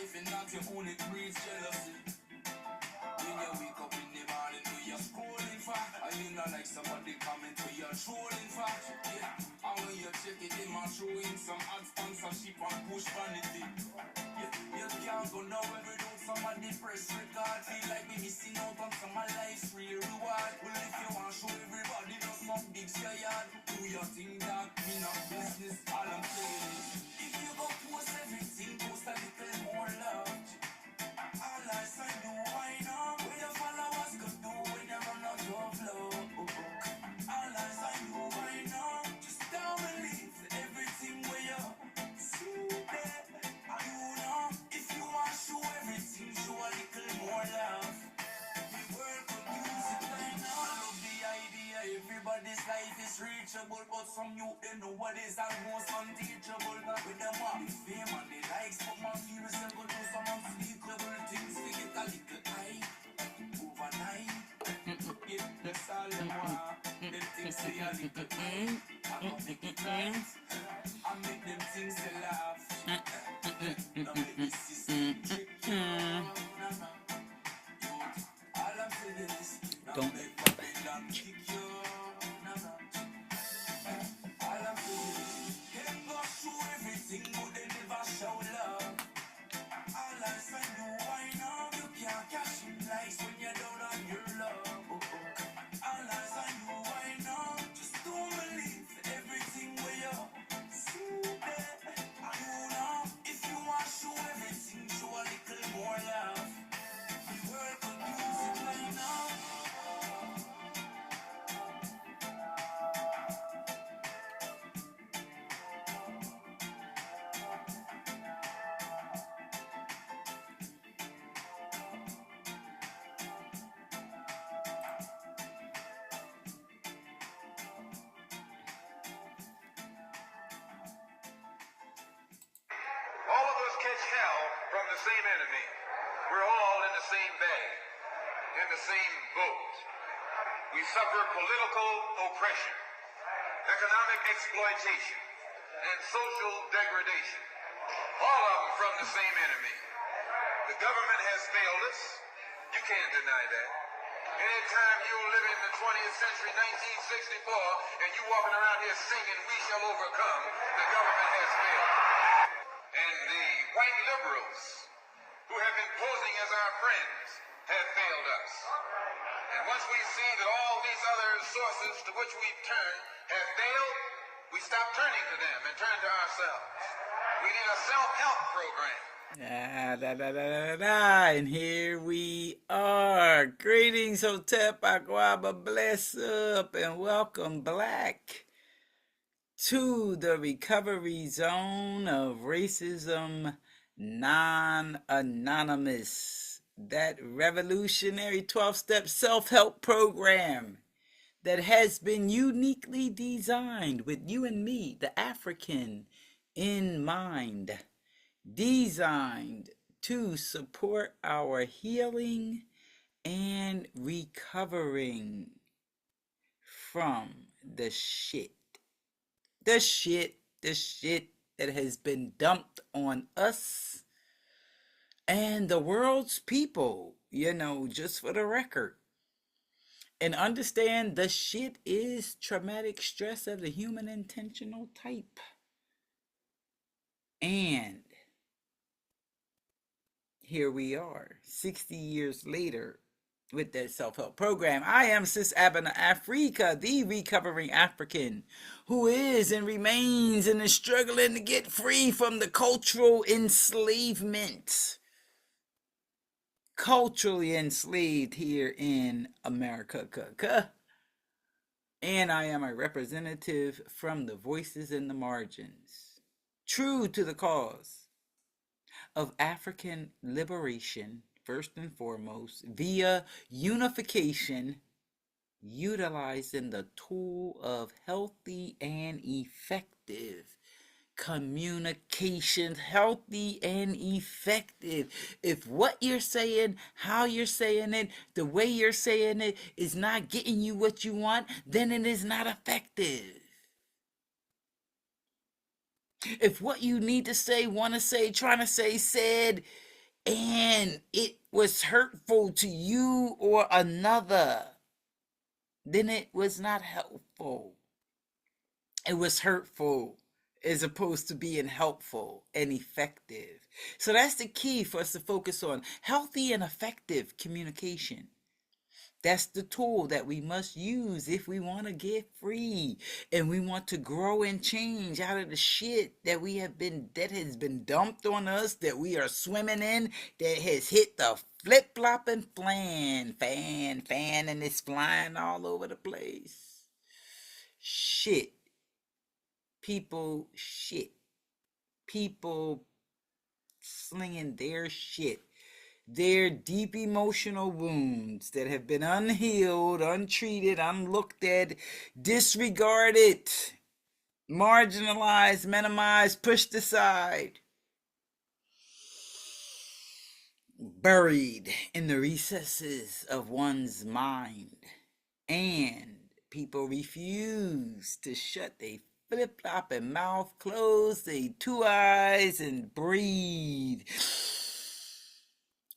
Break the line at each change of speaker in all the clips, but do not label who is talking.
if you're not your own, it breeds jealousy. When you wake up in the morning, do you scrolling for? Are you not like somebody comment where you're trolling for? Yeah, and when you check it, they might throw in some ad sponsorship and push vanity. Yeah, you can't go nowhere without somebody press record. Feel like we missing out on some of life's real reward. Well, if you want to show everybody, just not big yard. Do your thing, that me not business. All I'm saying is, if you go post everything, post a little more love. All I say, do I know what your followers could do when you run out of love? All I say, do I know? Just don't believe everything where you see there. You know, if you want to show everything, show a little more love. The world could use it right now. I love the idea, everybody's life is reachable, but some youth, they know what is almost unteachable. But with them want the fame and the likes, but my fears, they go do some unspeakable things to get a little high overnight. Yeah, that's all they want. Them things they a little high. I don't make it right. I make them things they laugh. Now make the system trick you. All I'm saying is, now make Babylon kick you. All I'm saying is, them go show everything, but they never show love. All I say, do I know you can't cash in likes when you're down on your love. All I say, do I know, just don't believe everything where you see there. You know, if you want to show everything, show a little more love. The world could use it right now.
All of us catch hell from the same enemy. We're all in the same bag, in the same boat. We suffer political oppression, economic exploitation, and social degradation. All of them from the same enemy. The government has failed us. You can't deny that. Anytime you live in the 20th century, 1964, and you walking around here singing, "We shall overcome," the government has failed. And the white liberals, who have been posing as our friends, have failed us. And once we see that all these other sources to which we've turned have failed, we stop turning to them and turn to ourselves. We need a self-help program.
And here we are. Greetings, Hotep Aguaba, bless up, and welcome Black to the recovery zone of racism non-anonymous, that revolutionary 12-step self-help program that has been uniquely designed with you and me, the African, in mind, designed to support our healing and recovering from the shit that has been dumped on us and the world's people, just for the record. And understand the shit is traumatic stress of the human intentional type. And here we are, 60 years later, with that self-help program. I am Sis Abena Africa, the recovering African, who is and remains and is struggling to get free from the cultural enslavement. Culturally enslaved here in America. And I am a representative from the voices in the margins, true to the cause of African liberation, first and foremost, via unification, utilizing the tool of healthy and effective communication. Healthy and effective. If what you're saying, how you're saying it, the way you're saying it is not getting you what you want, then it is not effective. If what you need to say, want to say, trying to say, said, and it was hurtful to you or another, then it was not helpful. It was hurtful as opposed to being helpful and effective. So that's the key for us to focus on: healthy and effective communication. That's the tool that we must use if we want to get free and we want to grow and change out of the shit that has been dumped on us, that we are swimming in, that has hit the flip flop and fan, and it's flying all over the place. Shit. Shit. People slinging their shit, their deep emotional wounds that have been unhealed, untreated, unlooked at, disregarded, marginalized, minimized, pushed aside, buried in the recesses of one's mind. And people refuse to shut their flip flop and mouth, close their two eyes, and breathe.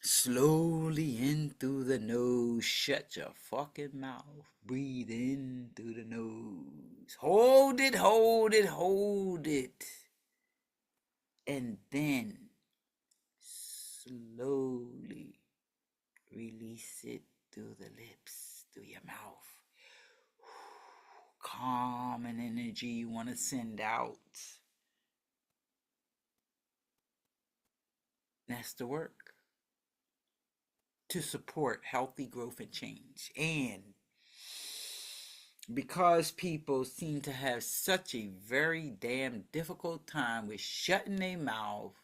Slowly in through the nose. Shut your fucking mouth. Breathe in through the nose. Hold it, hold it, hold it. And then slowly release it through the lips, through your mouth. Calm and energy you want to send out. That's the work to support healthy growth and change. And because people seem to have such a very damn difficult time with shutting their mouth,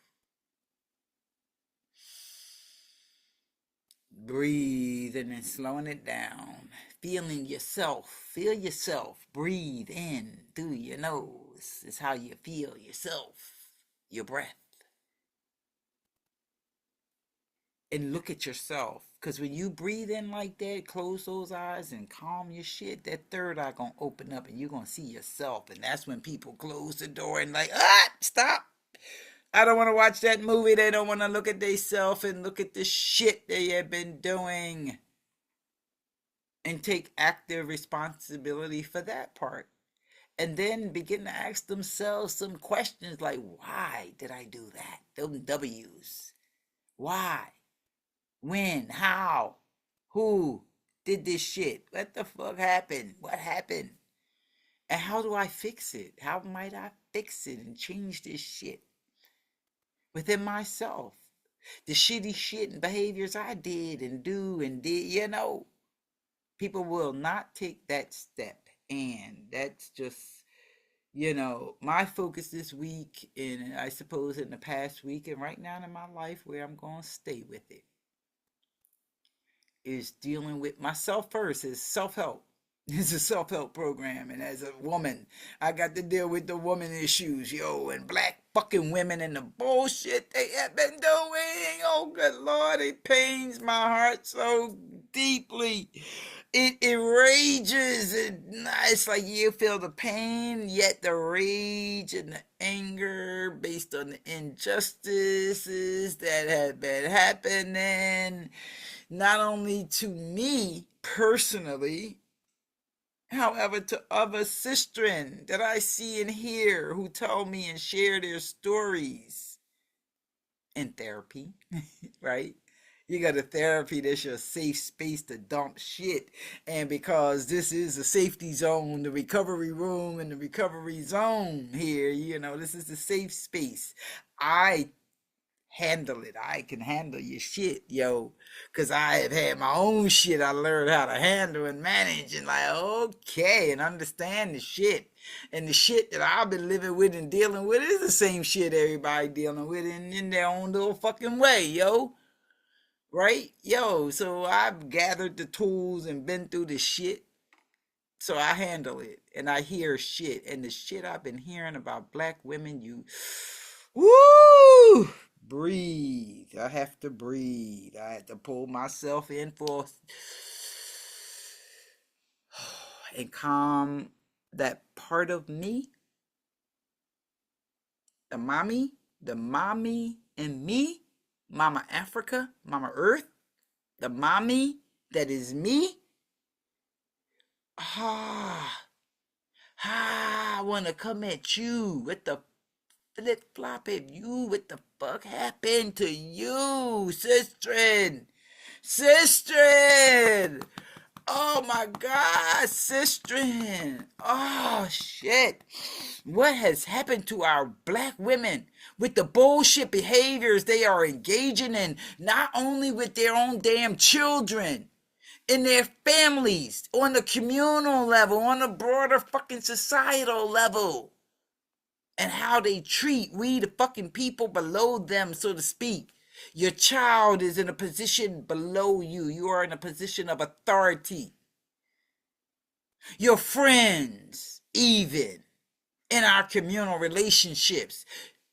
breathing and slowing it down, feeling yourself, feel yourself, breathe in through your nose is how you feel yourself, your breath. And look at yourself, because when you breathe in like that, close those eyes and calm your shit, that third eye gonna open up and you're gonna see yourself. And that's when people close the door and like, stop, I don't want to watch that movie. They don't want to look at themselves and look at the shit they have been doing and take active responsibility for that part. And then begin to ask themselves some questions like, why did I do that? Those W's. Why? When? How? Who did this shit? What the fuck happened? What happened? And how do I fix it? How might I fix it and change this shit within myself? The shitty shit and behaviors I did and do and did, people will not take that step. And that's just, my focus this week, and I suppose in the past week and right now in my life where I'm going to stay with it, is dealing with myself first. Is self-help. It's a self-help program, and as a woman, I got to deal with the woman issues, and black fucking women and the bullshit they have been doing. Oh, good Lord, it pains my heart so deeply. It enrages, and it's like you feel the pain, yet the rage and the anger based on the injustices that have been happening, not only to me personally, however, to other sistren that I see and hear who tell me and share their stories in therapy, right? You got a therapy that's your safe space to dump shit. And because this is a safety zone, the recovery room and the recovery zone here, this is the safe space. I handle it. I can handle your shit, because I have had my own shit I learned how to handle and manage, and like, okay, and understand the shit. And the shit that I've been living with and dealing with is the same shit everybody dealing with in their own little fucking way, right? So I've gathered the tools and been through the shit. So I handle it, and I hear shit, and the shit I've been hearing about black women, woo, breathe. I have to breathe. I have to pull myself in for and calm that part of me, the mommy in me Mama Africa, Mama Earth, the mommy that is me. Ah, I want to come at you with the flip flop at you. What the fuck happened to you, sister? Sister! Oh my God, sister! Oh shit! What has happened to our black women with the bullshit behaviors they are engaging in, not only with their own damn children, in their families, on the communal level, on a broader fucking societal level, and how they treat we, the fucking people below them, so to speak. Your child is in a position below you. You are in a position of authority. Your friends, even in our communal relationships,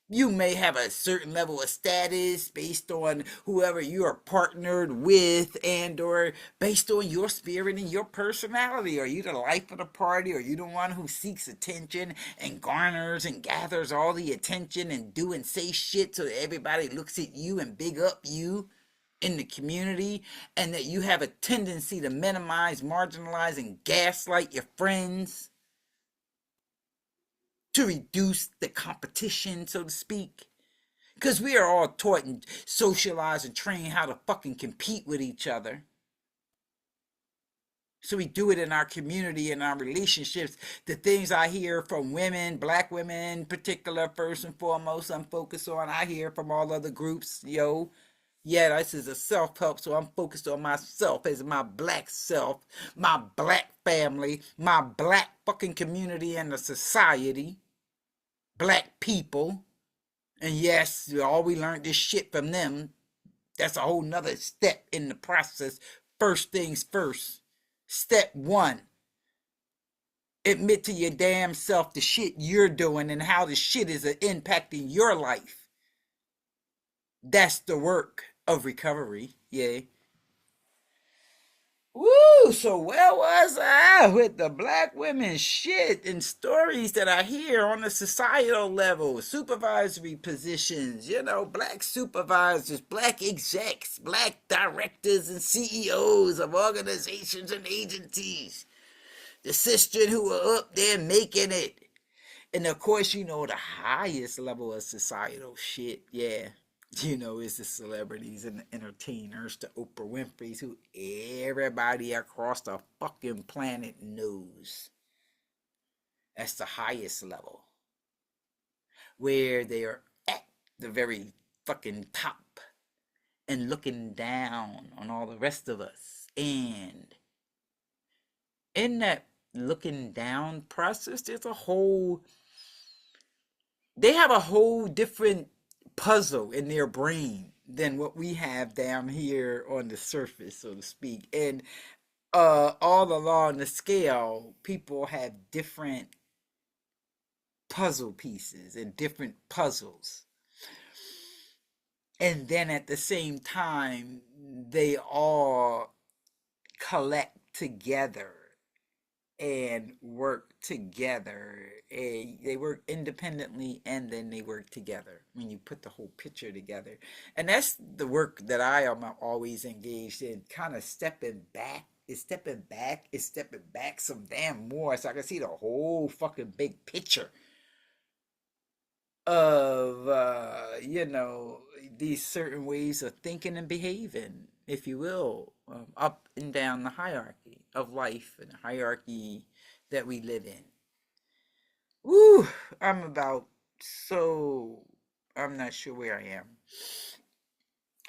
you may have a certain level of status based on whoever you are partnered with, and or based on your spirit and your personality. Are you the life of the party? Are you the one who seeks attention and garners and gathers all the attention and do and say shit so that everybody looks at you and big up you in the community, and that you have a tendency to minimize, marginalize, and gaslight your friends to reduce the competition, so to speak? Because we are all taught and socialized and trained how to fucking compete with each other. So we do it in our community, in our relationships. The things I hear from women, black women in particular, first and foremost, I'm focused on. I hear from all other groups, yeah, this is a self-help, so I'm focused on myself as my black self, my black family, my black fucking community and the society, black people. And yes, all we learned this shit from them. That's a whole nother step in the process. First things first. Step one. Admit to your damn self the shit you're doing and how the shit is impacting your life. That's the work of recovery. Yeah. Woo! So where was I with the black women shit and stories that I hear on the societal level? Supervisory positions, black supervisors, black execs, black directors and CEOs of organizations and agencies. The sisters who are up there making it. And of course, the highest level of societal shit, yeah. Is the celebrities and the entertainers, the Oprah Winfrey's, who everybody across the fucking planet knows. That's the highest level. Where they are at the very fucking top and looking down on all the rest of us. And in that looking down process, they have a whole different puzzle in their brain than what we have down here on the surface, so to speak. And all along the scale, people have different puzzle pieces and different puzzles. And then at the same time, they all collect together and work together. They work independently and then they work together when you put the whole picture together. And that's the work that I am always engaged in, kind of stepping back. It's stepping back some damn more so I can see the whole fucking big picture of these certain ways of thinking and behaving, if you will, up and down the hierarchy of life and the hierarchy that we live in. Woo! I'm about so I'm not sure where I am.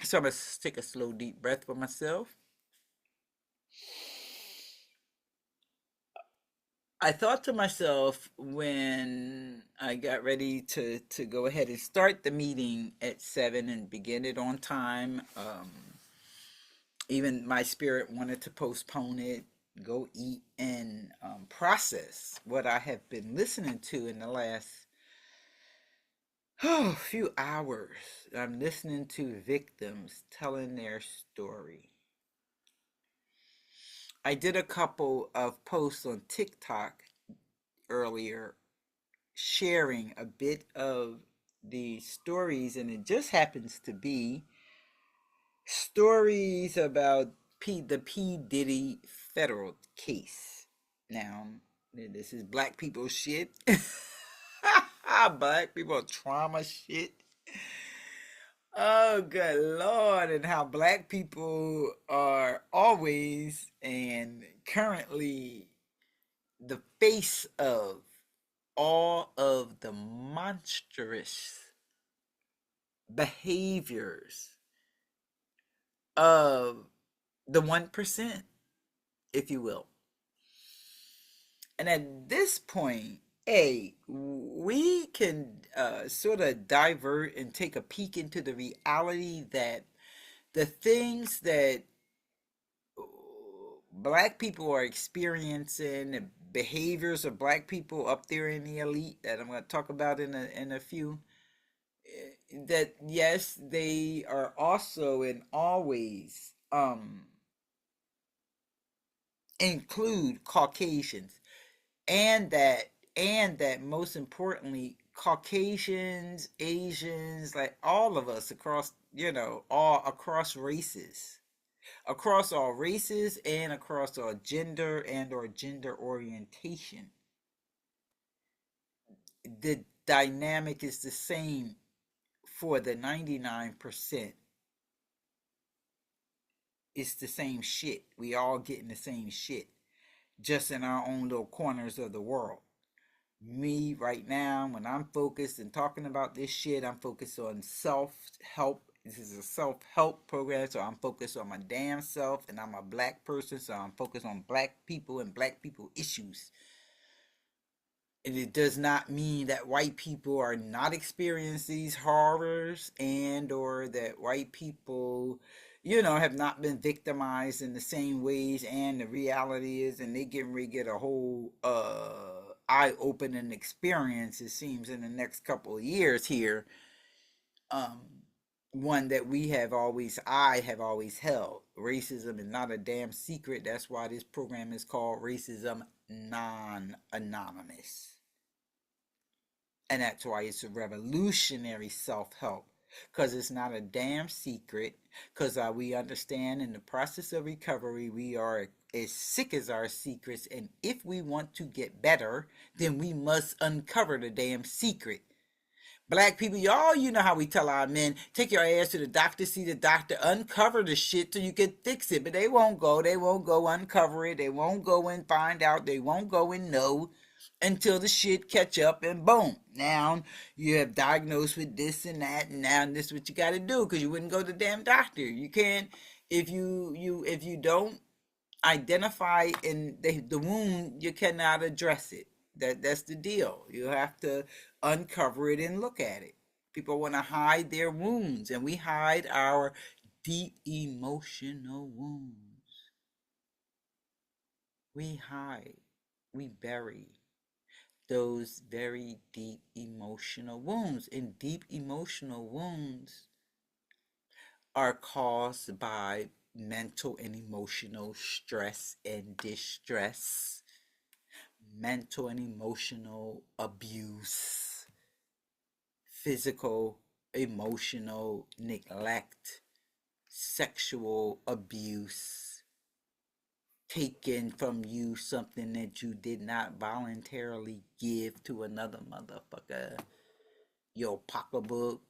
So I'm gonna take a slow, deep breath for myself. I thought to myself when I got ready to go ahead and start the meeting at 7 and begin it on time. Even my spirit wanted to postpone it, go eat, and process what I have been listening to in the last few hours. I'm listening to victims telling their story. I did a couple of posts on TikTok earlier sharing a bit of the stories, and it just happens to be stories about the P. Diddy federal case. Now, this is black people shit. Black people trauma shit. Oh, good Lord. And how black people are always and currently the face of all of the monstrous behaviors of the 1%, if you will. And at this point, we can sort of divert and take a peek into the reality that the things that black people are experiencing, the behaviors of black people up there in the elite that I'm going to talk about in a few, that yes, they are also and always include Caucasians, and that most importantly, Caucasians, Asians, like all of us across, all across races, across all races and across all gender and or gender orientation, the dynamic is the same for the 99%. It's the same shit. We all getting the same shit, just in our own little corners of the world. Me right now, when I'm focused and talking about this shit, I'm focused on self-help. This is a self-help program, so I'm focused on my damn self, and I'm a black person, so I'm focused on black people and black people issues. And it does not mean that white people are not experiencing these horrors, and or that white people, have not been victimized in the same ways. And the reality is, and they getting ready to get a whole eye-opening experience, it seems, in the next couple of years here. Um, One that I have always held. Racism is not a damn secret. That's why this program is called Racism Non-Anonymous. And that's why it's a revolutionary self-help. Because it's not a damn secret. Because we understand in the process of recovery, we are as sick as our secrets. And if we want to get better, then we must uncover the damn secret. Black people, y'all, you know how we tell our men, take your ass to the doctor, see the doctor, uncover the shit so you can fix it. But they won't go. They won't go uncover it. They won't go and find out. They won't go and know until the shit catch up, and boom. Now you have diagnosed with this and that, and now this is what you got to do, because you wouldn't go to the damn doctor. You can't, if you don't identify in the wound, you cannot address it. That's the deal. You have to uncover it and look at it. People want to hide their wounds, and we hide our deep emotional wounds. We hide, we bury those very deep emotional wounds. And deep emotional wounds are caused by mental and emotional stress and distress, mental and emotional abuse, physical, emotional neglect, sexual abuse, taken from you something that you did not voluntarily give to another motherfucker, your pocketbook,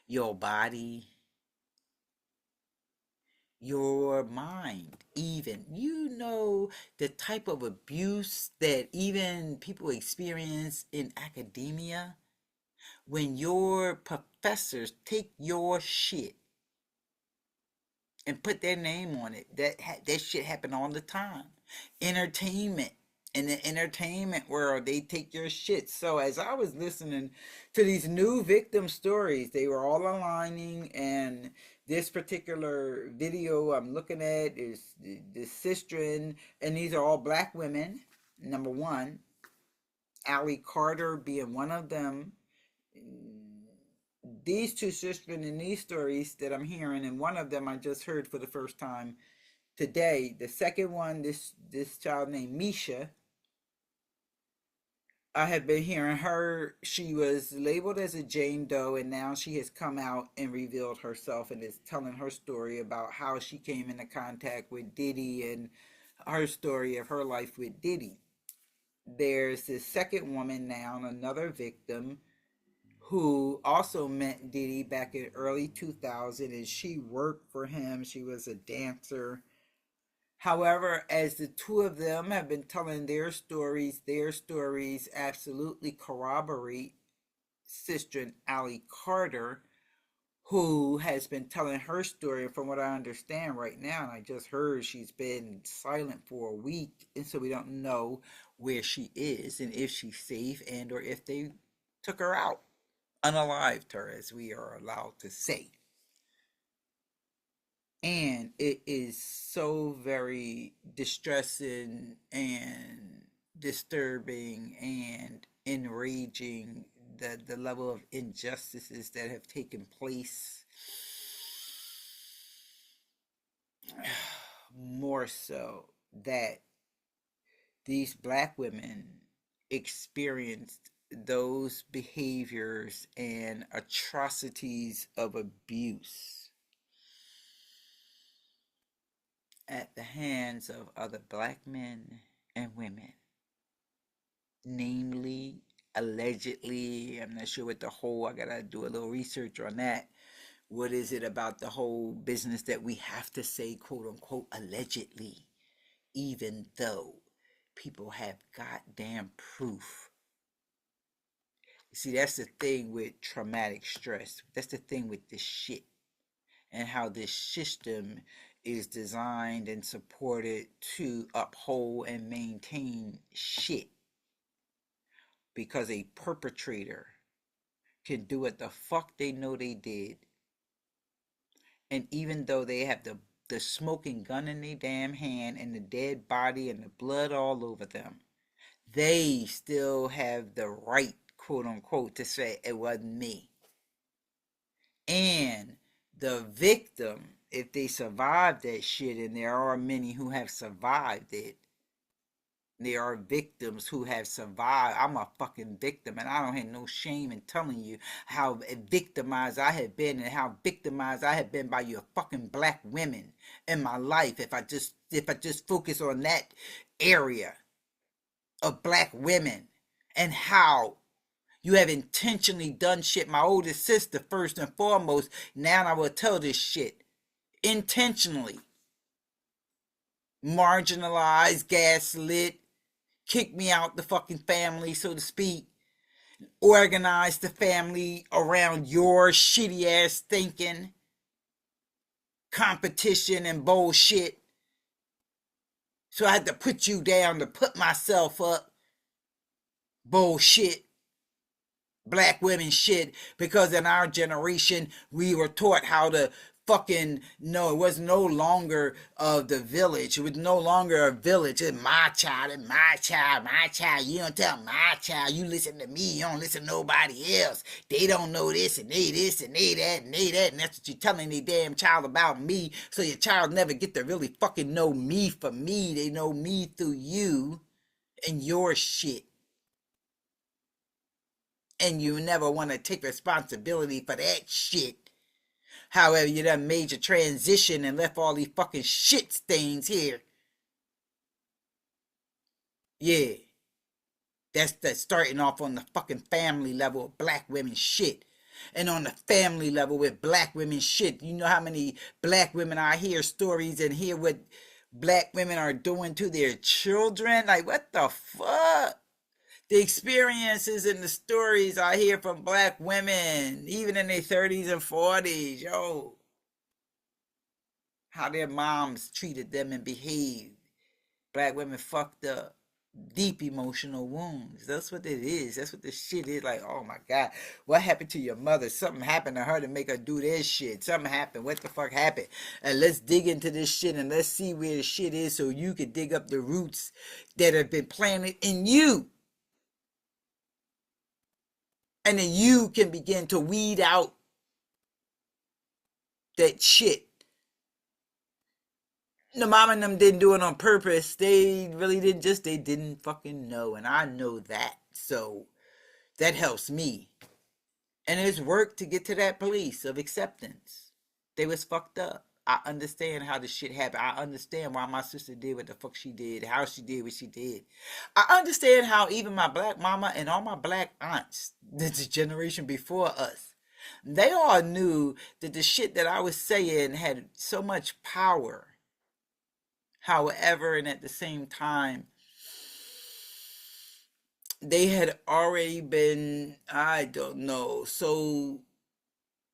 your body, your mind. Even the type of abuse that even people experience in academia, when your professors take your shit and put their name on it. That shit happen all the time. Entertainment. In the entertainment world, they take your shit. So as I was listening to these new victim stories, they were all aligning, and this particular video I'm looking at is the sistren, and these are all black women. Number one, Allie Carter being one of them. These two sistren in these stories that I'm hearing, and one of them I just heard for the first time today. The second one, this child named Misha, I have been hearing her. She was labeled as a Jane Doe, and now she has come out and revealed herself and is telling her story about how she came into contact with Diddy and her story of her life with Diddy. There's this second woman now, another victim, who also met Diddy back in early 2000, and she worked for him. She was a dancer. However, as the two of them have been telling their stories absolutely corroborate Sister Allie Carter, who has been telling her story. From what I understand right now, and I just heard she's been silent for a week, and so we don't know where she is and if she's safe and or if they took her out, unalived her, as we are allowed to say. And it is so very distressing and disturbing and enraging, the level of injustices that have taken place. More so that these black women experienced those behaviors and atrocities of abuse at the hands of other black men and women, namely, allegedly. I'm not sure what the whole, I gotta do a little research on that. What is it about the whole business that we have to say, quote unquote, allegedly, even though people have goddamn proof? See, that's the thing with traumatic stress. That's the thing with this shit, and how this system is designed and supported to uphold and maintain shit, because a perpetrator can do what the fuck they know they did, and even though they have the smoking gun in their damn hand and the dead body and the blood all over them, they still have the right, quote unquote, to say it wasn't me. And the victim, if they survive that shit, and there are many who have survived it, there are victims who have survived. I'm a fucking victim, and I don't have no shame in telling you how victimized I have been, and how victimized I have been by your fucking black women in my life. If I just focus on that area of black women, and how you have intentionally done shit. My oldest sister, first and foremost, now I will tell this shit. Intentionally marginalized, gaslit, kicked me out the fucking family, so to speak. Organized the family around your shitty ass thinking, competition and bullshit. So I had to put you down to put myself up. Bullshit. Black women shit, because in our generation we were taught how to fucking know. It was no longer of the village. It was no longer a village. It's my child, it's my child, my child. You don't tell my child, you listen to me, you don't listen to nobody else. They don't know this and they this and they that and they that, and that's what you're telling the damn child about me. So your child never get to really fucking know me for me. They know me through you and your shit, and you never want to take responsibility for that shit. However, you done made your transition and left all these fucking shit stains here. Yeah. That's starting off on the fucking family level of black women shit. And on the family level with black women shit. You know how many black women I hear stories and hear what black women are doing to their children? Like, what the fuck? The experiences and the stories I hear from black women, even in their 30s and 40s, yo, how their moms treated them and behaved. Black women fucked up. Deep emotional wounds. That's what it is. That's what this shit is. Like, oh my God, what happened to your mother? Something happened to her to make her do this shit. Something happened. What the fuck happened? And let's dig into this shit and let's see where the shit is, so you can dig up the roots that have been planted in you. And then you can begin to weed out that shit. The mom and them didn't do it on purpose. They really didn't. They didn't fucking know. And I know that. So that helps me. And it's work to get to that place of acceptance. They was fucked up. I understand how this shit happened. I understand why my sister did what the fuck she did, how she did what she did. I understand how even my black mama and all my black aunts, the generation before us, they all knew that the shit that I was saying had so much power. However, and at the same time, they had already been, I don't know, so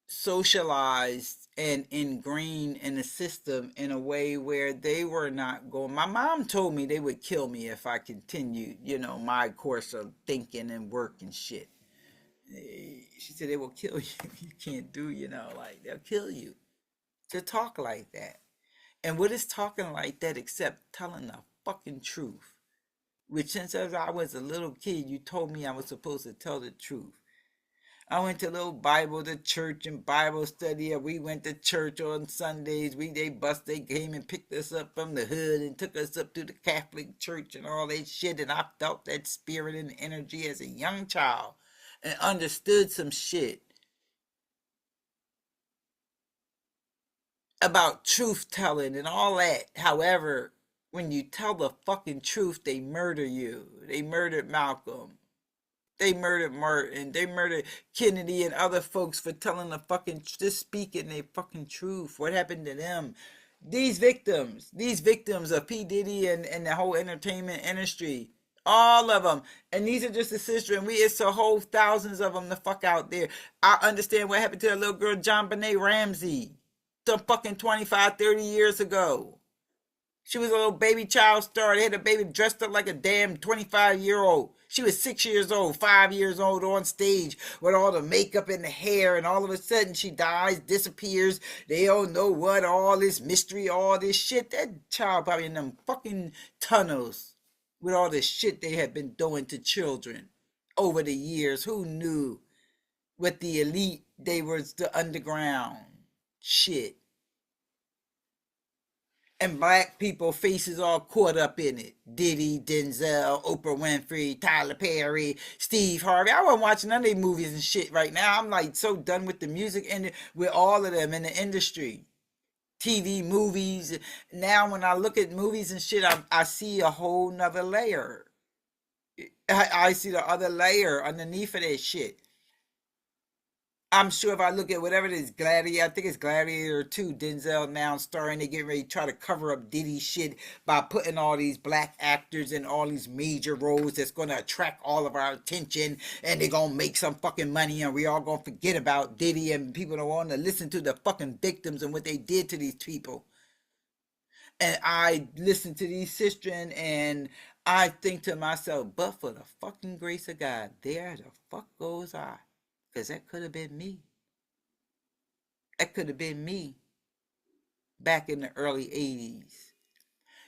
socialized and ingrained in the system in a way where they were not going. My mom told me they would kill me if I continued, my course of thinking and work and shit. She said they will kill you. You can't do, like they'll kill you to talk like that. And what is talking like that except telling the fucking truth? Which since as I was a little kid, you told me I was supposed to tell the truth. I went to little Bible to church and Bible study. We went to church on Sundays. They came and picked us up from the hood and took us up to the Catholic church and all that shit. And I felt that spirit and energy as a young child and understood some shit about truth telling and all that. However, when you tell the fucking truth, they murder you. They murdered Malcolm. They murdered Martin. They murdered Kennedy and other folks for telling the fucking, just speaking their fucking truth. What happened to them? These victims of P. Diddy and the whole entertainment industry. All of them. And these are just the sister. And it's a whole thousands of them the fuck out there. I understand what happened to that little girl, John Benet Ramsey. Some fucking 25, 30 years ago. She was a little baby child star. They had a baby dressed up like a damn 25-year-old. She was 6 years old, 5 years old on stage with all the makeup and the hair, and all of a sudden she dies, disappears. They don't know what, all this mystery, all this shit. That child probably in them fucking tunnels with all this shit they had been doing to children over the years. Who knew what the elite, they was the underground shit. And black people faces all caught up in it. Diddy, Denzel, Oprah Winfrey, Tyler Perry, Steve Harvey. I wasn't watching none of these movies and shit right now. I'm like so done with the music and with all of them in the industry. TV, movies. Now when I look at movies and shit, I see a whole nother layer. I see the other layer underneath of that shit. I'm sure if I look at whatever it is, Gladiator, I think it's Gladiator 2, Denzel now starring, they get ready to try to cover up Diddy shit by putting all these black actors in all these major roles that's going to attract all of our attention, and they're going to make some fucking money, and we all going to forget about Diddy, and people don't want to listen to the fucking victims and what they did to these people. And I listen to these sisters, and I think to myself, but for the fucking grace of God, there the fuck goes I. Because that could have been me. That could have been me back in the early 80s.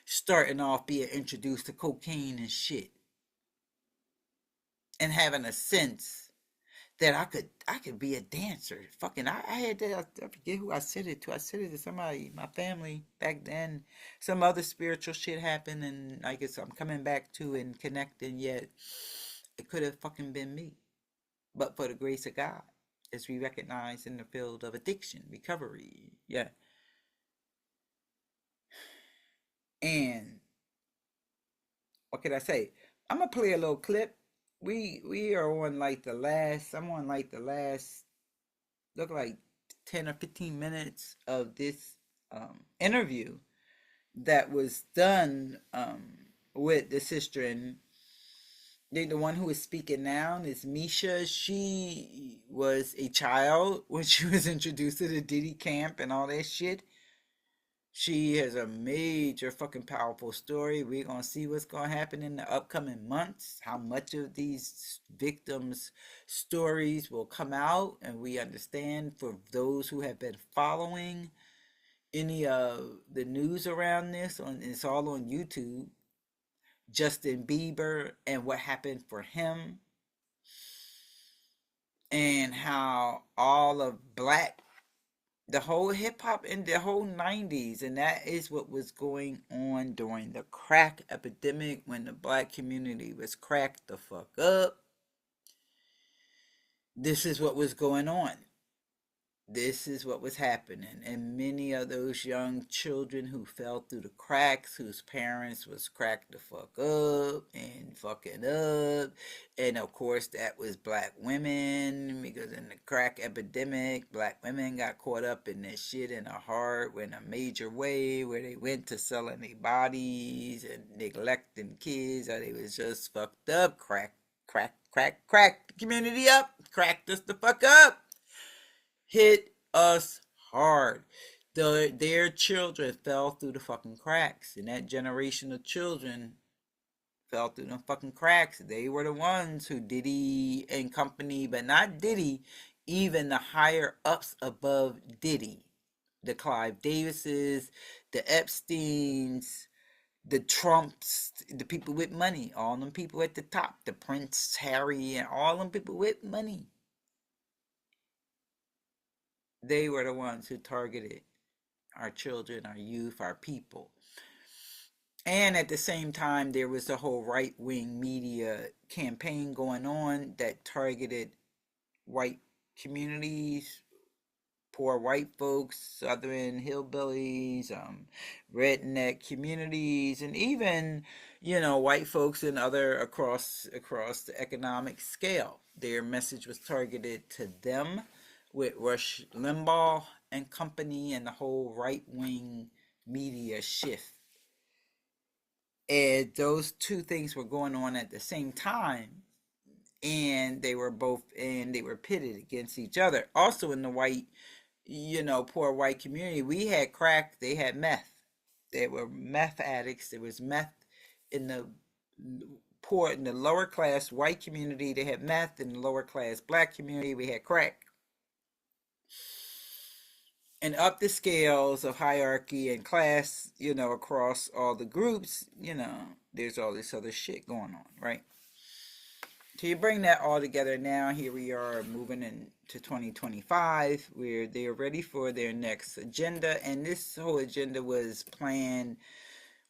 Starting off being introduced to cocaine and shit. And having a sense that I could be a dancer. Fucking I had that, I forget who I said it to. I said it to somebody, my family back then. Some other spiritual shit happened, and I guess I'm coming back to and connecting, yet it could have fucking been me. But for the grace of God, as we recognize in the field of addiction, recovery. Yeah. And what can I say? I'm gonna play a little clip. We are on like the last, I'm on like the last, look like 10 or 15 minutes of this interview that was done with the sister. And the one who is speaking now is Misha. She was a child when she was introduced to the Diddy camp and all that shit. She has a major fucking powerful story. We're gonna see what's gonna happen in the upcoming months. How much of these victims' stories will come out, and we understand for those who have been following any of the news around this. It's all on YouTube. Justin Bieber and what happened for him, and how all of black The whole hip hop in the whole 90s, and that is what was going on during the crack epidemic when the black community was cracked the fuck up. This is what was going on. This is what was happening, and many of those young children who fell through the cracks, whose parents was cracked the fuck up and fucking up, and of course that was black women, because in the crack epidemic black women got caught up in this shit in a hard, in a major way, where they went to selling their bodies and neglecting kids, or they was just fucked up. Crack the community up, cracked us the fuck up, hit us hard. Their children fell through the fucking cracks, and that generation of children fell through the fucking cracks. They were the ones who Diddy and company, but not Diddy, even the higher ups above Diddy, the Clive Davises, the Epsteins, the Trumps, the people with money, all them people at the top, the Prince Harry, and all them people with money. They were the ones who targeted our children, our youth, our people. And at the same time, there was a whole right wing media campaign going on that targeted white communities, poor white folks, southern hillbillies, redneck communities, and even, white folks in other across the economic scale. Their message was targeted to them with Rush Limbaugh and company and the whole right wing media shift. And those two things were going on at the same time, and they were pitted against each other. Also in the white, poor white community, we had crack, they had meth. There were meth addicts. There was meth in the poor, in the lower class white community. They had meth. In the lower class black community, we had crack. And up the scales of hierarchy and class, across all the groups, there's all this other shit going on, right? So you bring that all together now, here we are moving into 2025, where they're ready for their next agenda. And this whole agenda was planned,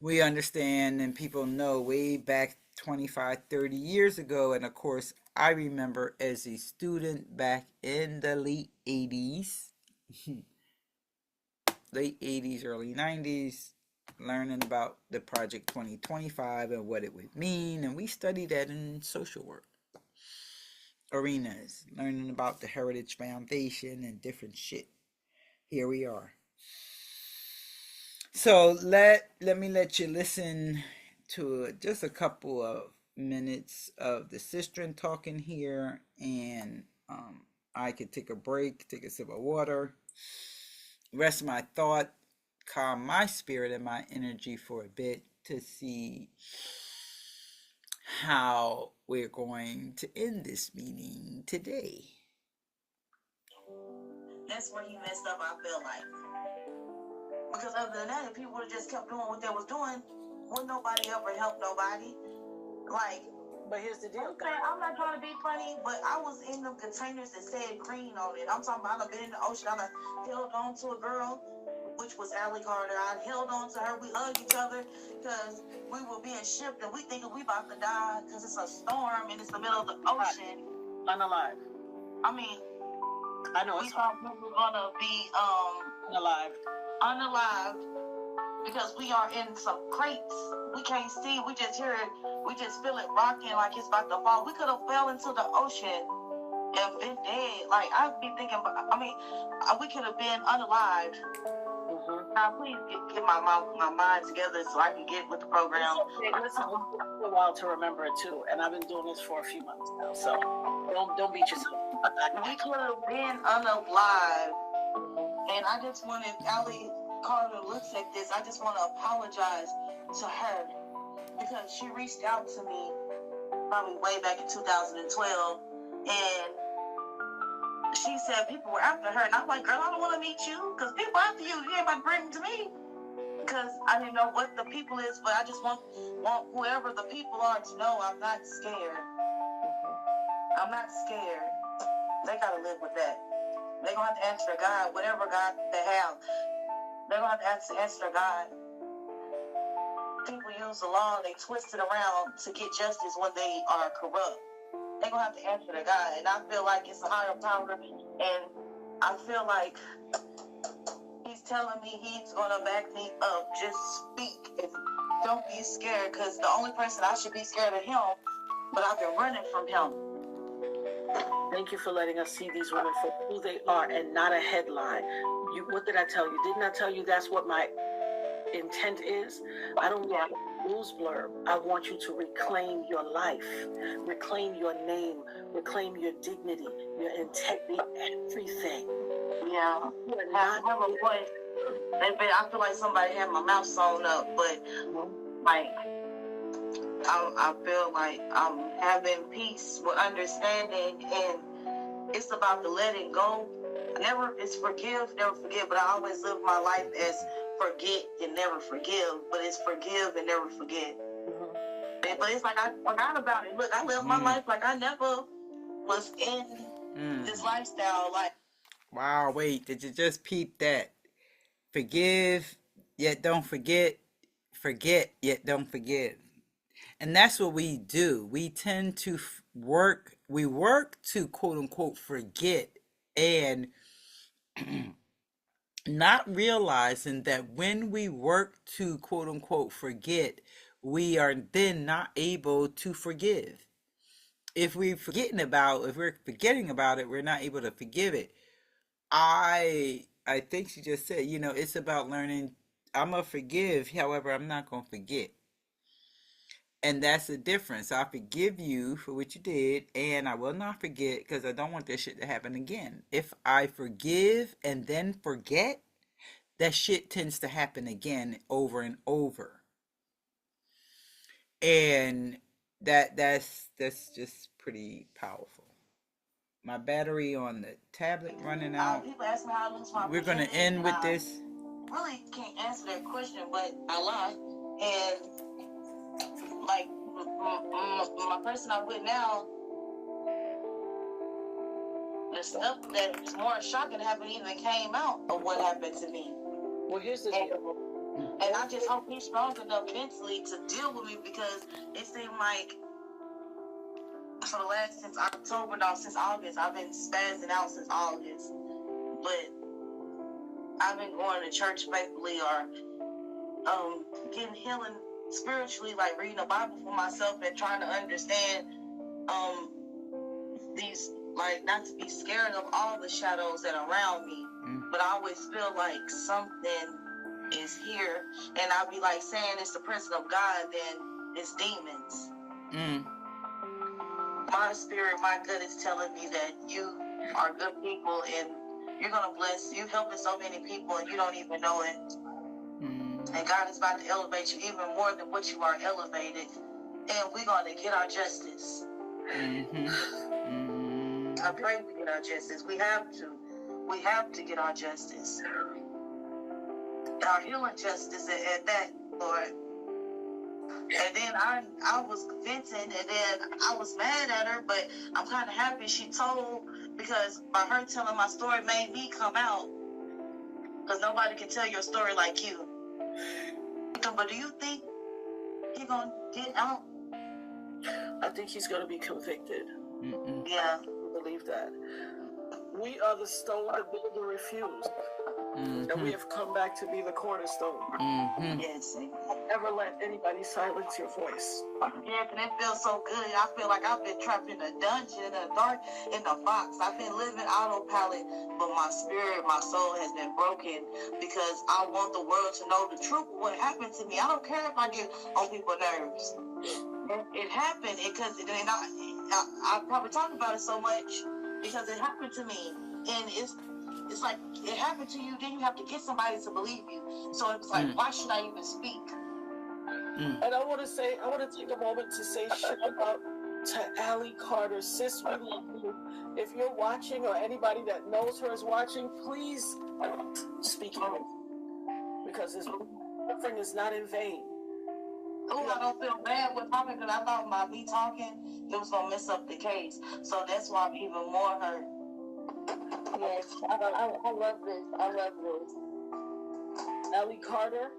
we understand, and people know, way back 25, 30 years ago. And of course, I remember as a student back in the late 80s, early 90s, learning about the Project 2025 and what it would mean. And we studied that in social work arenas, learning about the Heritage Foundation and different shit. Here we are. So let me let you listen to just a couple of minutes of the sistren talking here, and I could take a break, take a sip of water, rest my thought, calm my spirit and my energy for a bit to see how we're going to end this meeting today.
That's where he messed up, I feel like. Because other than that, if people would have just kept doing what they was doing, wouldn't nobody ever help nobody. Like,
but here's the deal.
Okay, I'm not trying to be funny, but I was in the containers that said green on it. I'm talking about I've been in the ocean. I held on to a girl, which was Allie Carter. I held on to her. We hugged each other because we were being shipped and we thinking we about to die because it's a storm and it's the middle of the ocean.
Unalive.
I mean,
I know
we thought we were gonna be unalive because we are in some crates. We can't see. We just hear it. We just feel it rocking like it's about to fall. We could have fell into the ocean and been dead. Like, I'd be thinking, we could have been unalive. Mm-hmm. Now, please get my mind together so I can get with the program.
Listen, it took a while to remember it too, and I've been doing this for a few months now, so don't beat yourself.
We could have been unalive, and I just want, if Allie Carter looks at this, I just want to apologize to her because she reached out to me probably way back in 2012, and she said people were after her, and I'm like, girl, I don't want to meet you because people after you. You ain't about to bring them to me because I didn't know what the people is, but I just want whoever the people are to know I'm not scared. I'm not scared. They gotta live with that.
They're going to have to answer to God, whatever God they have. They're going to have to answer to God. People use the law, they twist it around to get justice when they are corrupt. They're going to have to answer to God. And I feel like it's a higher power. And I feel like he's telling me he's going to back me up. Just speak. Don't be scared, because the only person I should be scared of him, but I've been running from him.
Thank you for letting us see these women for who they are and not a headline. What did I tell you? Didn't I tell you that's what my intent is? I don't want a news blurb. I want you to reclaim your life, reclaim your name, reclaim your dignity, your integrity, everything.
Yeah, I have a voice. I feel like somebody had my mouth sewn up, but like I feel like I'm having peace with understanding, and it's about the letting go. It's forgive, never forget, but I always live my life as forget and never forgive, but it's forgive and never forget. But it's like I forgot about it. Look, I live my life like I never was in this lifestyle. Like,
wow, wait, did you just peep that? Forgive, yet don't forget. Forget, yet don't forgive. And that's what we do. We tend to work to quote unquote forget, and not realizing that when we work to quote unquote forget, we are then not able to forgive. If we're forgetting about it, we're not able to forgive it. I think she just said, it's about learning. I'm gonna forgive, however, I'm not gonna forget. And that's the difference. I forgive you for what you did, and I will not forget, because I don't want that shit to happen again. If I forgive and then forget, that shit tends to happen again over and over. And that's just pretty powerful. My battery on the tablet running out.
People ask me how I lose my
We're going to end with this.
Really can't answer that question, but I lie. And like my person I'm with now, the stuff that's more shocking haven't even came out of what happened to me.
Well, here's the deal.
And I just hope he's strong enough mentally to deal with me, because it seemed like for the last, since October, no, since August, I've been spazzing out since August. But I've been going to church faithfully, or getting healing spiritually, like reading the Bible for myself and trying to understand these, like, not to be scared of all the shadows that are around me, but I always feel like something is here, and I'll be like saying it's the presence of God, then it's demons. My spirit, my gut is telling me that you are good people, and you're gonna bless. You helping so many people, and you don't even know it. And God is about to elevate you even more than what you are elevated, and we're gonna get our justice. I pray we get our justice. We have to get our justice. Our healing justice at that, Lord. And then I was venting, and then I was mad at her, but I'm kind of happy she told, because by her telling my story made me come out, because nobody can tell your story like you. But do you think he's going to get out?
I think he's going to be convicted.
Yeah.
I believe that. We are the stone the builder refused. And we have come back to be the cornerstone.
Yes.
Never let anybody silence your voice.
Yeah, and it feels so good. I feel like I've been trapped in a dungeon, in the dark, in the box. I've been living autopilot, but my spirit, my soul has been broken, because I want the world to know the truth of what happened to me. I don't care if I get on people's nerves. It happened because I probably talk about it so much because it happened to me, and it's like it happened to you. Then you have to get somebody to believe you. So it's like, why should I even speak?
And I want to take a moment to say shout out to Allie Carter. Sis, we love you. If you're watching, or anybody that knows her is watching, please speak out, because this suffering is not in vain.
Oh, I don't feel bad with talking, because I thought by me talking, it was going to mess up the case. So that's why I'm even more hurt. Yes, I love this. I love this.
Ellie Carter,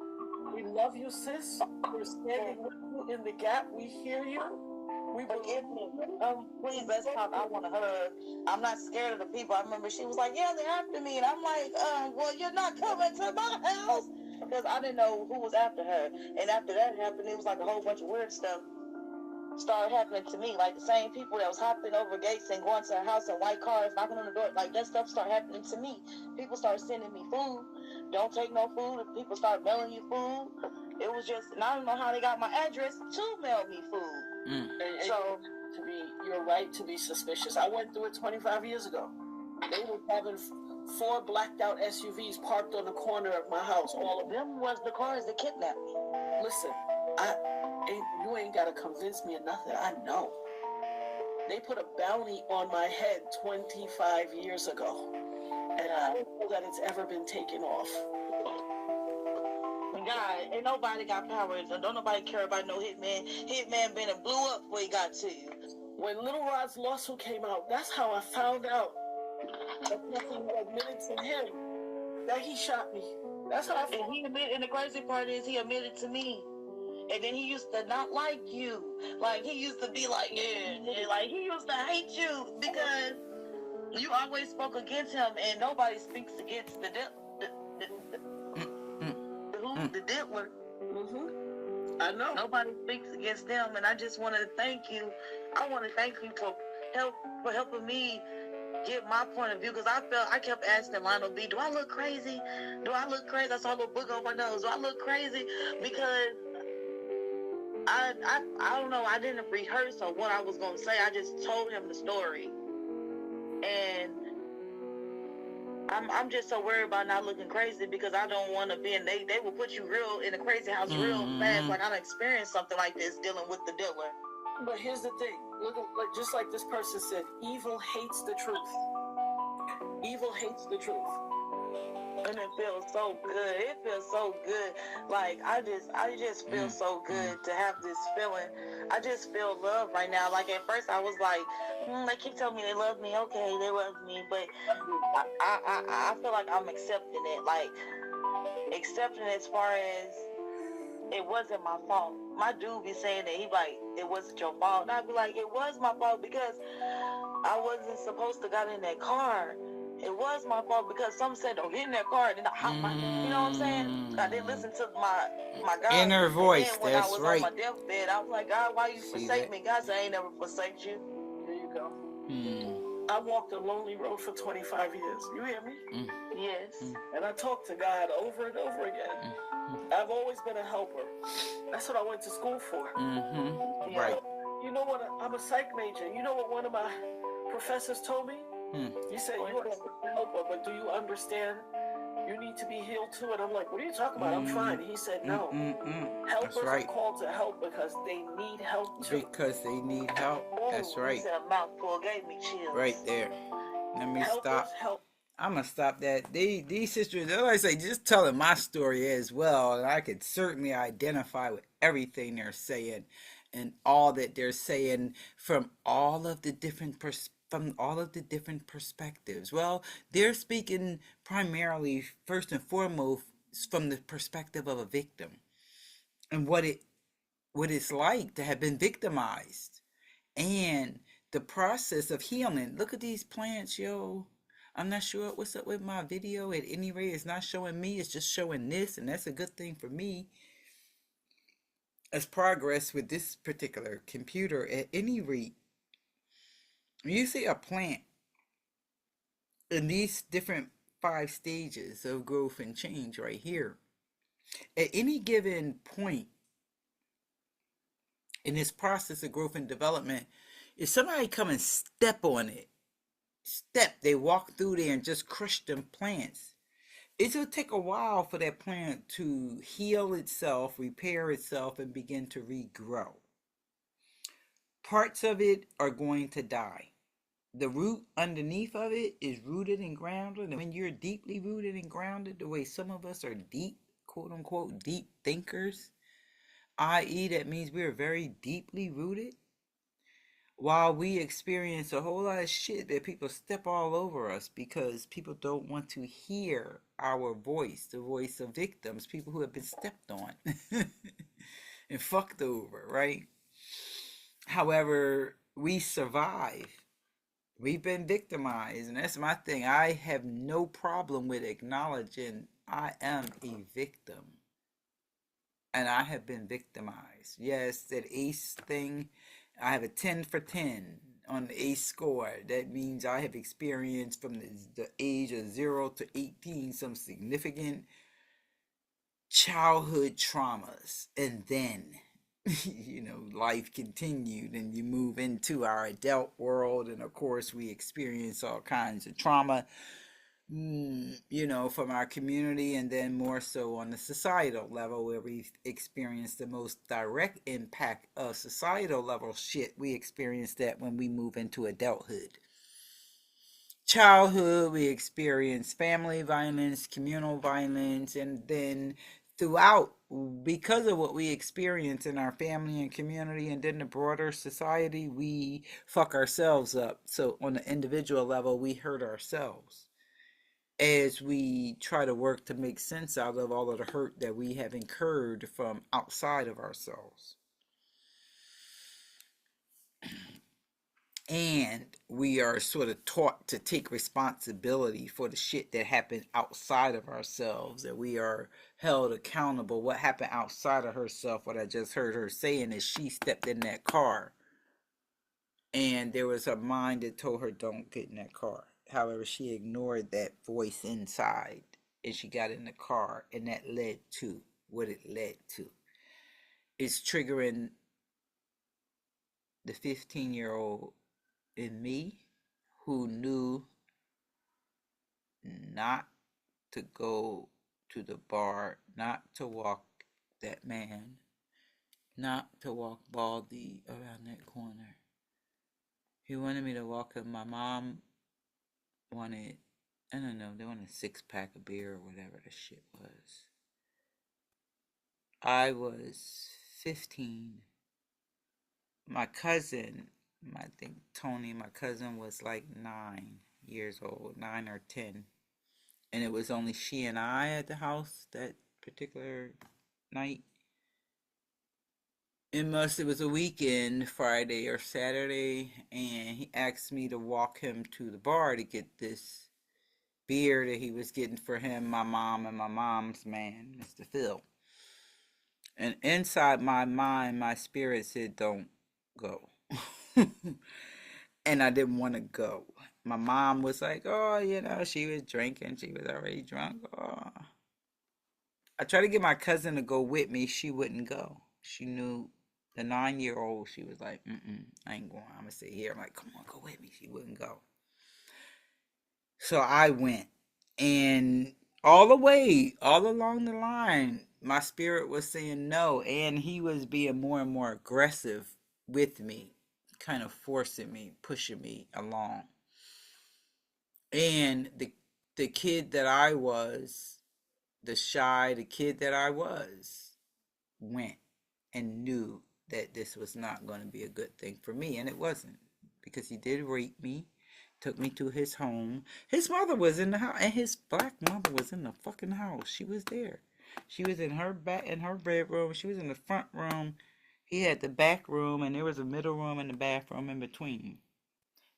we love you, sis. We're standing with you in the gap. We hear you. We
Forgive
believe
me.
you.
Please, let's talk. I want to hug. I'm not scared of the people. I remember she was like, yeah, they're after me. And I'm like, well, you're not coming to my house. Because I didn't know who was after her. And after that happened, it was like a whole bunch of weird stuff started happening to me. Like the same people that was hopping over gates and going to her house in white cars, knocking on the door. Like that stuff started happening to me. People started sending me food. Don't take no food. People start mailing you food. It was just, and I don't know how they got my address to mail me food.
And
So
you're right to be suspicious. I went through it 25 years ago. They were having 4 blacked out SUVs parked on the corner of my house. All of them.
them was the cars that kidnapped me.
Listen, you ain't gotta convince me of nothing. I know. They put a bounty on my head 25 years ago, and I don't know that it's ever been taken off.
God, ain't nobody got power. Don't nobody care about no hitman. Hitman been and blew up before he got to you.
When Little Rod's lawsuit came out, that's how I found out that nothing admitted to him that he shot me. That's how I found.
And he admitted, and the crazy part is he admitted to me. And then he used to not like you. Like he used to be like, yeah, like he used to hate you because you always spoke against him, and nobody speaks against the diddler.
I know.
Nobody speaks against them, and I just want to thank you. I want to thank you for helping me get my point of view, because I kept asking Lionel B, do I look crazy? Do I look crazy? I saw a little book on my nose. Do I look crazy? Because I don't know. I didn't rehearse on what I was going to say. I just told him the story, and I'm just so worried about not looking crazy, because I don't want to be in. They will put you real in a crazy house real fast. Like I've experienced something like this dealing with the dealer.
But here's the thing. Look, just like this person said, evil hates the truth. Evil hates the truth.
And it feels so good. It feels so good. Like I just feel so good to have this feeling. I just feel love right now. Like at first I was like, they keep telling me they love me. Okay, they love me, but I feel like I'm accepting it. Like accepting it as far as it wasn't my fault. My dude be saying that he like it wasn't your fault. And I'd be like, it was my fault because I wasn't supposed to got in that car. It was my fault because some said don't get in that car, and then I hopped my, you know what I'm saying? I didn't listen to my God.
Inner voice.
And when
That's
I was
right.
on my deathbed, I was like, God, why you forsake me? God said, I ain't never forsake you.
There you go. I walked a lonely road for 25 years. You hear me?
Yes.
And I talked to God over and over again. I've always been a helper. That's what I went to school for.
Yeah.
Right.
You know what? I'm a psych major. You know what one of my professors told me? He said, you are a helper, but do you understand you need to be healed too? And I'm like, what are you talking about? I'm fine. He said, no. Helpers
right.
are called to help because they need help too.
Because they need help. That's
Ooh,
right.
He said a mouthful gave me chills.
Right there. Let me
Helpers
stop.
help.
I'm gonna stop that. These sisters, like I say, just telling my story as well, and I could certainly identify with everything they're saying, and all that they're saying from all of the different perspectives. Well, they're speaking primarily, first and foremost, from the perspective of a victim, and what it's like to have been victimized, and the process of healing. Look at these plants, yo. I'm not sure what's up with my video. At any rate, it's not showing me. It's just showing this, and that's a good thing for me. As progress with this particular computer, at any rate, you see a plant in these different 5 stages of growth and change right here. At any given point in this process of growth and development, if somebody come and step on it, they walk through there and just crush them plants, it'll take a while for that plant to heal itself, repair itself, and begin to regrow. Parts of it are going to die. The root underneath of it is rooted and grounded, and when you're deeply rooted and grounded, the way some of us are deep, quote unquote, deep thinkers, i.e. that means we're very deeply rooted. while we experience a whole lot of shit that people step all over us because people don't want to hear our voice, the voice of victims, people who have been stepped on and fucked over, right? However, we survive. We've been victimized, and that's my thing. I have no problem with acknowledging I am a victim and I have been victimized. Yes, that ACE thing, I have a 10 for 10 on the ACE score. That means I have experienced from the age of 0 to 18 some significant childhood traumas. And then, life continued and you move into our adult world. And of course, we experience all kinds of trauma from our community, and then more so on the societal level where we experience the most direct impact of societal level shit. We experience that when we move into adulthood. Childhood, we experience family violence, communal violence, and then throughout, because of what we experience in our family and community and then the broader society, we fuck ourselves up. So on the individual level, we hurt ourselves as we try to work to make sense out of all of the hurt that we have incurred from outside of ourselves. And we are sort of taught to take responsibility for the shit that happened outside of ourselves, that we are held accountable. What happened outside of herself, what I just heard her saying, is she stepped in that car and there was a mind that told her don't get in that car. However, she ignored that voice inside and she got in the car, and that led to what it led to. It's triggering the 15-year-old in me who knew not to go to the bar, not to walk that man, not to walk Baldy around that corner. He wanted me to walk him. My mom wanted, I don't know, they wanted a 6-pack of beer or whatever the shit was. I was 15. My cousin, I think Tony, my cousin, was like 9 years old, 9 or 10. And it was only she and I at the house that particular night. It was a weekend, Friday or Saturday, and he asked me to walk him to the bar to get this beer that he was getting for him, my mom, and my mom's man, Mr. Phil. And inside my mind, my spirit said, don't go. And I didn't want to go. My mom was like, oh, she was drinking. She was already drunk. Oh. I tried to get my cousin to go with me. She wouldn't go. She knew the 9-year-old. She was like, I ain't going. I'm going to sit here. I'm like, come on, go with me. She wouldn't go. So I went. And all the way, all along the line, my spirit was saying no. And he was being more and more aggressive with me, kind of forcing me, pushing me along. And the kid that I was, the kid that I was, went and knew that this was not going to be a good thing for me. And it wasn't, because he did rape me, took me to his home. His mother was in the house, and his black mother was in the fucking house. She was there. She was in her bedroom. She was in the front room. He had the back room, and there was a middle room and the bathroom in between.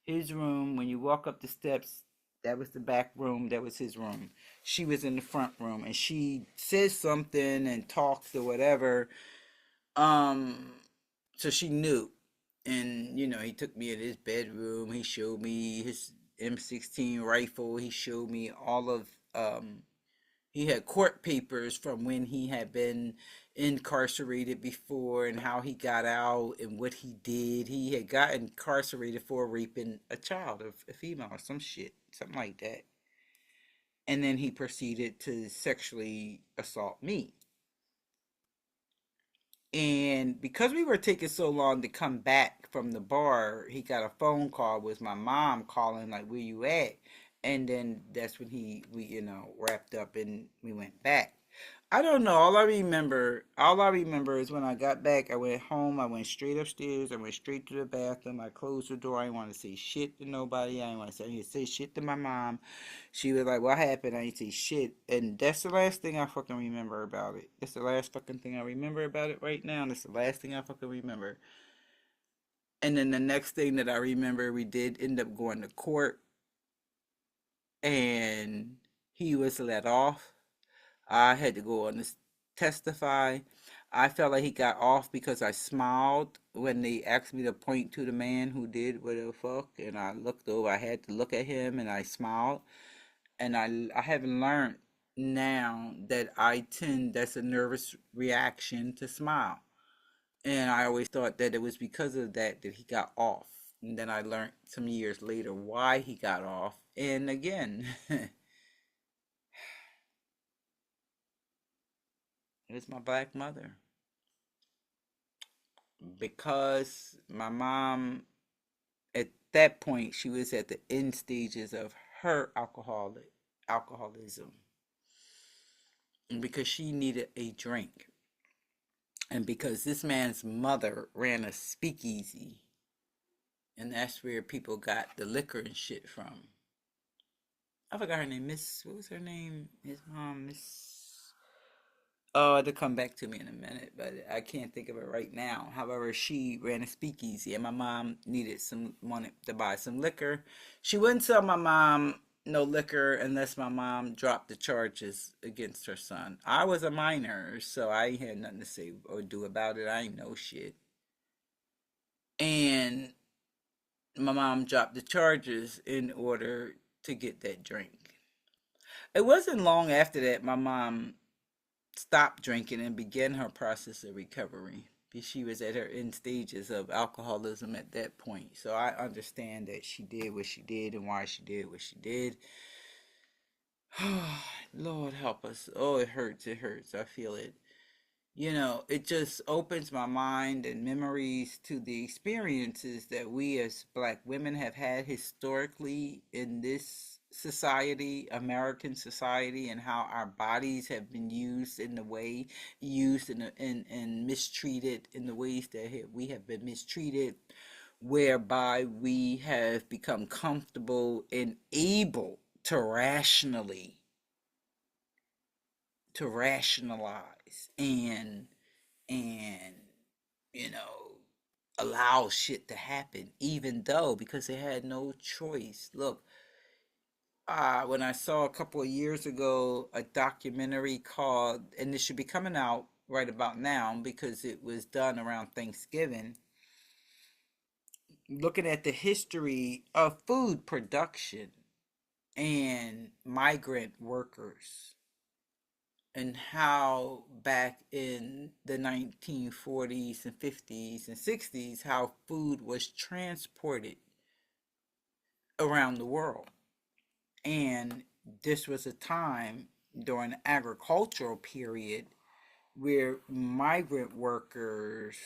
His room, when you walk up the steps, that was the back room. That was his room. She was in the front room, and she says something and talks or whatever. So she knew. And, he took me in his bedroom. He showed me his M16 rifle. He showed me all of, he had court papers from when he had been incarcerated before and how he got out and what he did. He had got incarcerated for raping a child, a female or some shit, something like that. And then he proceeded to sexually assault me. And because we were taking so long to come back from the bar, he got a phone call with my mom calling, like, where you at? And then that's when we wrapped up and we went back. I don't know. All I remember is when I got back, I went home, I went straight upstairs, I went straight to the bathroom, I closed the door, I didn't want to say shit to nobody, I didn't want to say shit to my mom. She was like, what happened? I didn't say shit. And that's the last thing I fucking remember about it. That's the last fucking thing I remember about it right now. That's the last thing I fucking remember. And then the next thing that I remember, we did end up going to court and he was let off. I had to go on this testify. I felt like he got off because I smiled when they asked me to point to the man who did whatever the fuck, and I looked over. I had to look at him, and I smiled. And I have learned now that that's a nervous reaction to smile, and I always thought that it was because of that he got off. And then I learned some years later why he got off. And again, it was my black mother. Because my mom, at that point, she was at the end stages of her alcoholism, and because she needed a drink, and because this man's mother ran a speakeasy, and that's where people got the liquor and shit from. I forgot her name. What was her name? His mom, Miss. Oh, it'll come back to me in a minute, but I can't think of it right now. However, she ran a speakeasy, and my mom wanted to buy some liquor. She wouldn't sell my mom no liquor unless my mom dropped the charges against her son. I was a minor, so I had nothing to say or do about it. I ain't know shit. And my mom dropped the charges in order to get that drink. It wasn't long after that my mom stopped drinking and began her process of recovery. She was at her end stages of alcoholism at that point. So I understand that she did what she did and why she did what she did. Lord help us. Oh, it hurts. It hurts. I feel it. It just opens my mind and memories to the experiences that we as black women have had historically in this society, American society, and how our bodies have been used and mistreated in the ways that we have been mistreated, whereby we have become comfortable and able to rationalize and you know allow shit to happen, even though because they had no choice. Look, when I saw a couple of years ago a documentary called, and it should be coming out right about now because it was done around Thanksgiving, looking at the history of food production and migrant workers, and how back in the 1940s and 50s and 60s how food was transported around the world. And this was a time during the agricultural period where migrant workers,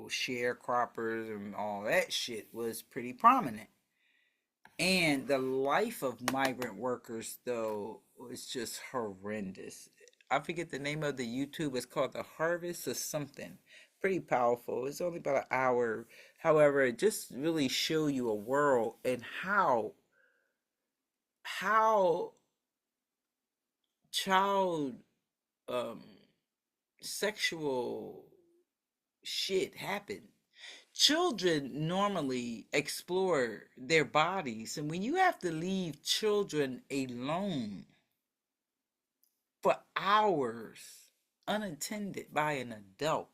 sharecroppers and all that shit was pretty prominent. And the life of migrant workers, though, was just horrendous. I forget the name of the YouTube. It's called The Harvest or something. Pretty powerful. It's only about an hour. However, it just really show you a world and how child um sexual shit happened. Children normally explore their bodies, and when you have to leave children alone for hours unattended by an adult,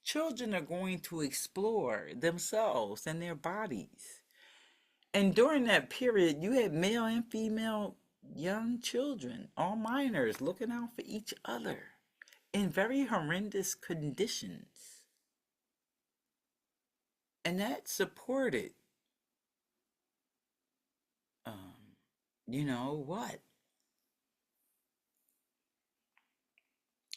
children are going to explore themselves and their bodies. And during that period, you had male and female young children, all minors, looking out for each other in very horrendous conditions. And that supported, you know what?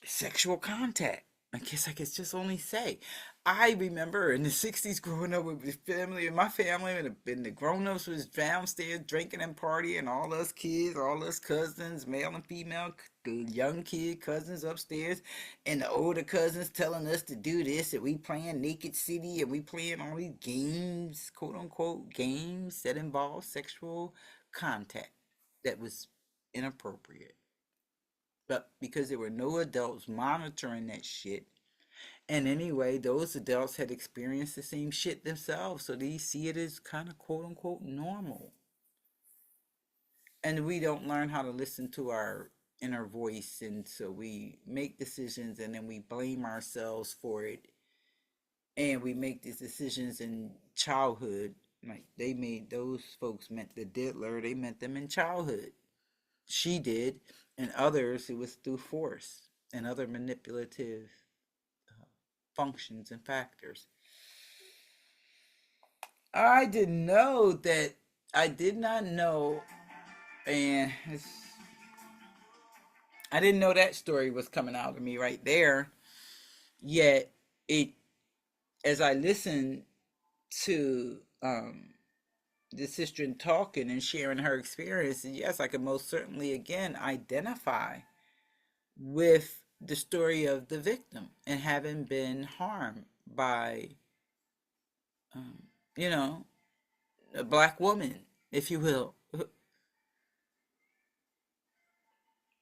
Sexual contact. I guess I could just only say, I remember in the 60s growing up with the family, and my family, and the grown-ups was downstairs drinking and partying, all us kids, all us cousins, male and female, the young kid cousins upstairs, and the older cousins telling us to do this, and we playing Naked City, and we playing all these games, quote unquote, games that involve sexual contact that was inappropriate. But because there were no adults monitoring that shit, and anyway, those adults had experienced the same shit themselves, so they see it as kind of quote unquote normal. And we don't learn how to listen to our inner voice, and so we make decisions and then we blame ourselves for it. And we make these decisions in childhood. Like they made those folks meant the diddler, they meant them in childhood. She did, and others it was through force and other manipulative functions and factors. I didn't know that. I did not know, and I didn't know that story was coming out of me right there. Yet, it as I listened to the sister talking and sharing her experience, and yes, I could most certainly again identify with the story of the victim and having been harmed by, um, you know, a black woman, if you will.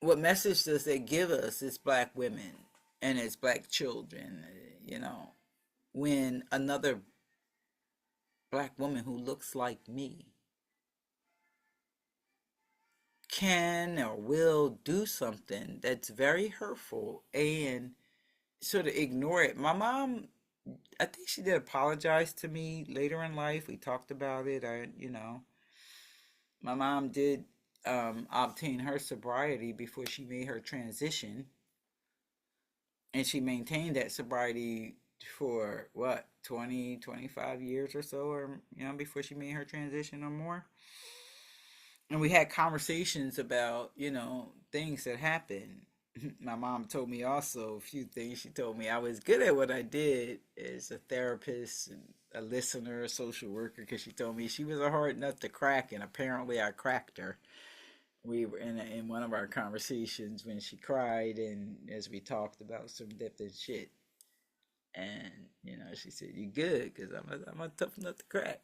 What message does it give us as black women and as black children, when another black woman who looks like me can or will do something that's very hurtful and sort of ignore it? My mom, I think she did apologize to me later in life. We talked about it. My mom did obtain her sobriety before she made her transition, and she maintained that sobriety for what, 20, 25 years or so, or before she made her transition or more. And we had conversations about things that happened. My mom told me also a few things. She told me I was good at what I did as a therapist and a listener, a social worker, because she told me she was a hard nut to crack, and apparently I cracked her. We were in one of our conversations when she cried, and as we talked about some different shit, and she said, "You good? Because I'm a tough nut to crack."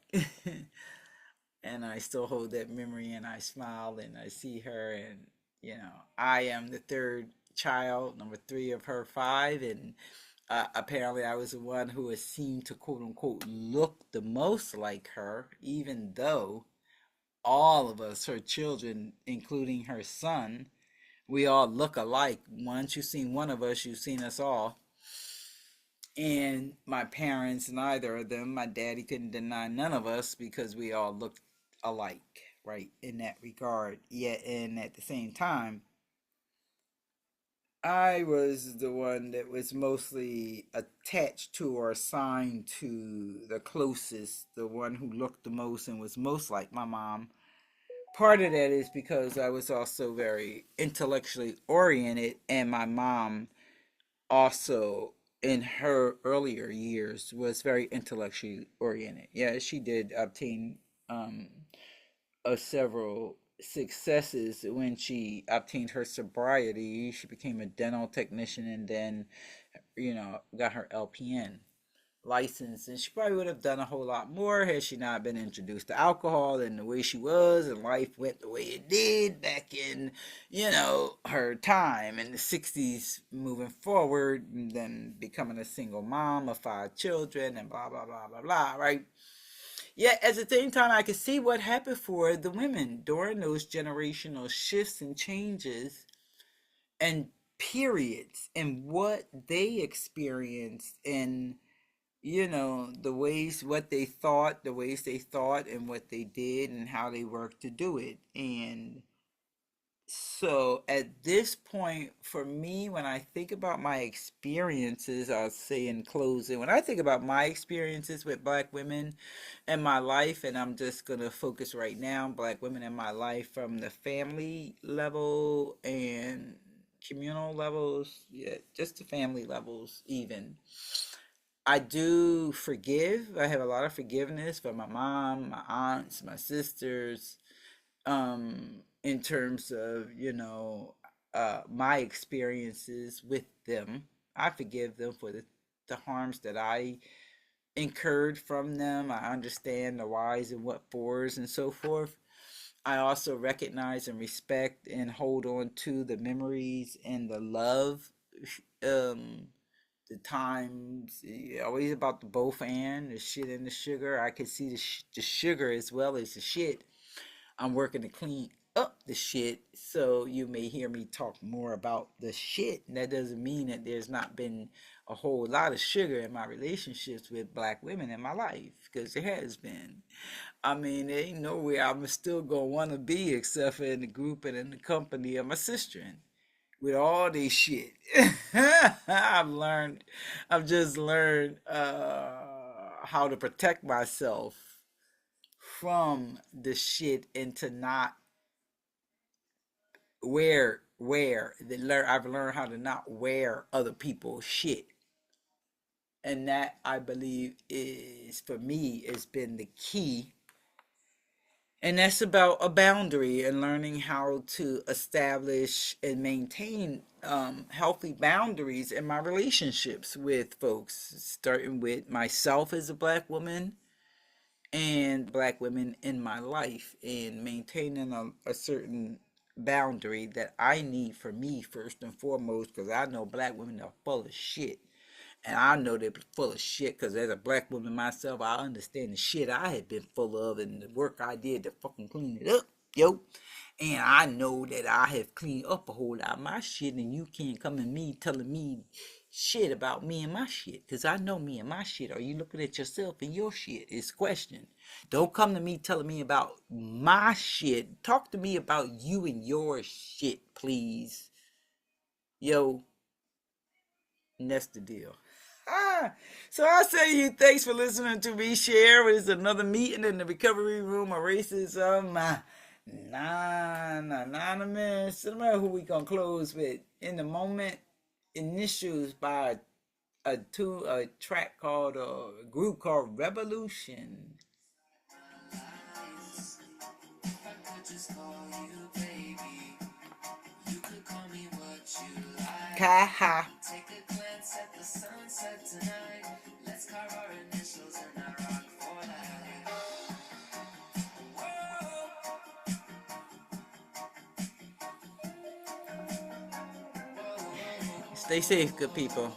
And I still hold that memory, and I smile and I see her, and I am the third child, number three of her five, and apparently I was the one who was seen to quote unquote look the most like her, even though all of us, her children, including her son, we all look alike. Once you've seen one of us, you've seen us all. And my parents, neither of them, my daddy couldn't deny none of us because we all looked alike, right, in that regard. Yet, and at the same time, I was the one that was mostly attached to or assigned to the closest, the one who looked the most and was most like my mom. Part of that is because I was also very intellectually oriented, and my mom also in her earlier years was very intellectually oriented. Yeah, she did obtain several successes when she obtained her sobriety. She became a dental technician and then got her LPN license, and she probably would have done a whole lot more had she not been introduced to alcohol and the way she was, and life went the way it did back in her time in the 60s, moving forward, and then becoming a single mom of five children and blah blah blah blah blah, right? Yet at the same time, I could see what happened for the women during those generational shifts and changes and periods, and what they experienced, and the ways, what they thought, the ways they thought, and what they did, and how they worked to do it. And so at this point, for me, when I think about my experiences, I'll say in closing, when I think about my experiences with black women in my life, and I'm just going to focus right now on black women in my life from the family level and communal levels, yeah, just the family levels, even. I do forgive. I have a lot of forgiveness for my mom, my aunts, my sisters, in terms of, my experiences with them. I forgive them for the harms that I incurred from them. I understand the whys and what fors and so forth. I also recognize and respect and hold on to the memories and the love, um, the times, always about the both and the shit and the sugar. I can see the sugar as well as the shit. I'm working to clean up the shit, so you may hear me talk more about the shit. And that doesn't mean that there's not been a whole lot of sugar in my relationships with black women in my life, because there has been. I mean, there ain't nowhere I'm still gonna want to be except for in the group and in the company of my sister. With all this shit, I've just learned how to protect myself from the shit and to not I've learned how to not wear other people's shit. And that, I believe, is for me has been the key. And that's about a boundary and learning how to establish and maintain healthy boundaries in my relationships with folks, starting with myself as a black woman and black women in my life, and maintaining a certain boundary that I need for me first and foremost, because I know black women are full of shit. And I know they're full of shit because as a black woman myself, I understand the shit I had been full of and the work I did to fucking clean it up, yo. And I know that I have cleaned up a whole lot of my shit, and you can't come at me telling me shit about me and my shit, because I know me and my shit. Are you looking at yourself and your shit? It's question. Don't come to me telling me about my shit. Talk to me about you and your shit, please. Yo, and that's the deal. So I say to you, thanks for listening to me share. It's another meeting in the recovery room of racism. Non-anonymous. I don't know who we gonna close with. In the moment, initials by a track called a group called Revolution. Kaha. Take a glance at the sunset tonight. Let's carve our initials and I rock for life. Stay safe, good people.